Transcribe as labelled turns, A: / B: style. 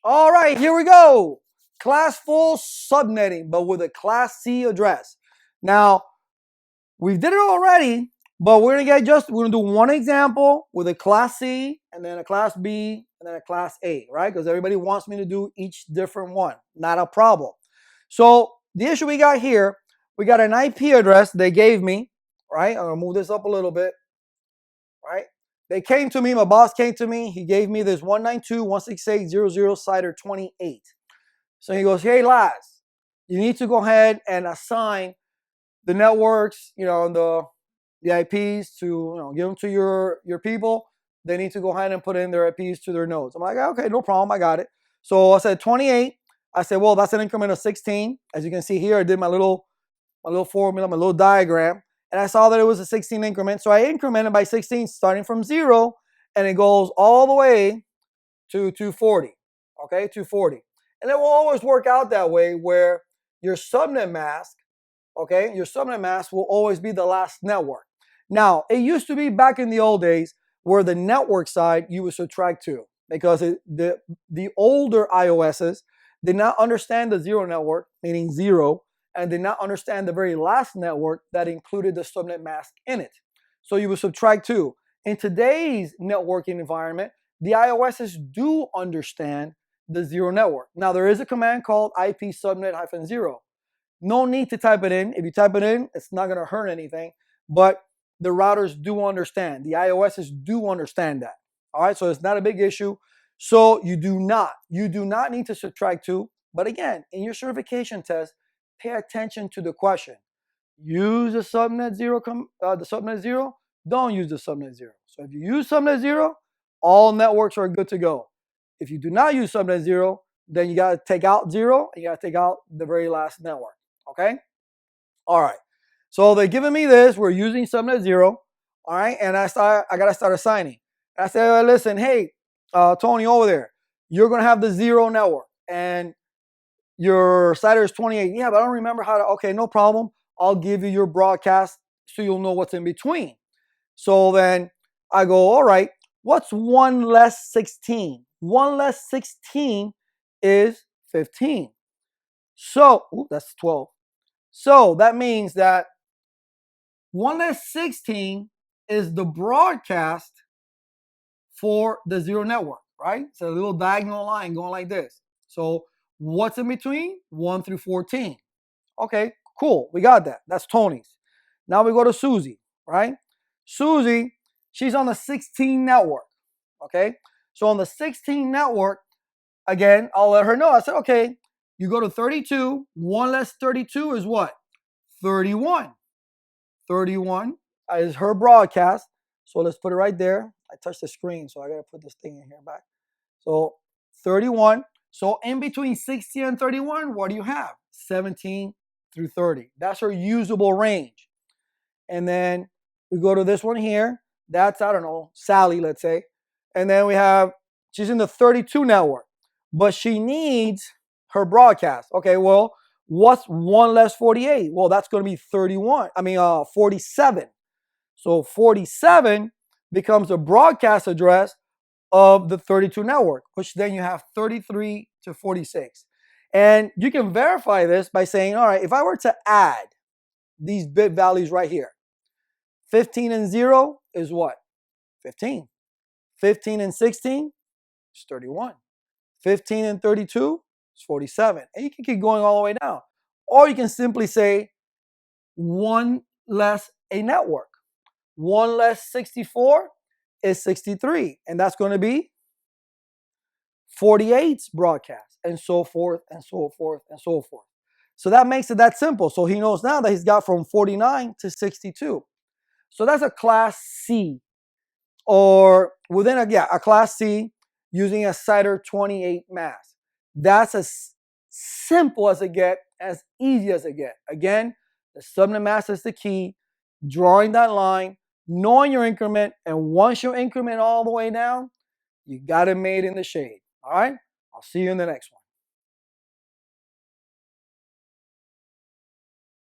A: All right, here we go. Class full subnetting, but with a class C address. Now, we did it already, but we're gonna do one example with a class C and then a class B and then a class A, right? Because everybody wants me to do each different one. Not a problem. So the issue we got here, we got an IP address they gave me, right? I'm gonna move this up a little bit, right? They came to me, my boss came to me, he gave me this 192.168.00 CIDR 28. So he goes, hey Laz, you need to go ahead and assign the networks, the IPs to, give them to your people. They need to go ahead and put in their IPs to their nodes. I'm like, okay, no problem, I got it. So I said 28. I said, well, that's an increment of 16. As you can see here, I did my little formula, my little diagram, and I saw that it was a 16 increment. So I incremented by 16, starting from 0, and it goes all the way to 240. Okay, 240. And it will always work out that way where your subnet mask, okay, your subnet mask will always be the last network. Now, it used to be back in the old days where the network side you would subtract 2 because the older iOSs did not understand the zero network, meaning 0, and did not understand the very last network that included the subnet mask in it. So you would subtract 2. In today's networking environment, the iOSs do understand the zero network. Now, there is a command called IP subnet -0. No need to type it in. If you type it in, it's not going to hurt anything. But the routers do understand. The iOSs do understand that. All right, so it's not a big issue. So you do not need to subtract 2. But again, in your certification test, pay attention to the question. Use the subnet 0. Don't use the subnet 0. So if you use subnet 0, all networks are good to go. If you do not use subnet 0, then you got to take out 0 and you got to take out the very last network. Okay? All right. So they're giving me this. We're using subnet 0. All right. And I got to start assigning. And I said, listen, hey, Tony over there, you're going to have the 0 network and your CIDR is 28. Yeah, but I don't remember how to. Okay, no problem. I'll give you your broadcast so you'll know what's in between. So then I go, all right, what's 1 less 16? 1 less 16 is 15. So, that's 12. So that means that 1 less 16 is the broadcast for the 0 network, right? It's a little diagonal line going like this. So what's in between? 1 through 14. Okay, cool. We got that. That's Tony's. Now we go to Susie, right? Susie, she's on the 16 network. Okay, so on the 16 network, again, I'll let her know. I said, okay, you go to 32. 1 less 32 is what? 31. 31 is her broadcast. So let's put it right there. I touched the screen, so I got to put this thing in here back. So 31. So in between 60 and 31, what do you have? 17 through 30. That's her usable range. And then we go to this one here. That's, I don't know, Sally, let's say. And then we have, she's in the 32 network, but she needs her broadcast. Okay, well, what's 1 less 48? Well, that's going to be 47. So 47 becomes the broadcast address of the 32 network, which then you have 33 to 46. And you can verify this by saying, all right, if I were to add these bit values right here, 15 and 0 is what? 15. 15 and 16 is 31. 15 and 32 is 47. And you can keep going all the way down. Or you can simply say 1 less a network. 1 less 64 is 63. And that's going to be 48's broadcast, and so forth, and so forth, and so forth. So that makes it that simple. So he knows now that he's got from 49 to 62. So that's a class C, or within a class C using a CIDR 28 mask. That's as simple as it gets, as easy as it gets. Again, the subnet mask is the key. Drawing that line, knowing your increment, and once you increment all the way down, you got it made in the shade. All right? I'll see you in the next one.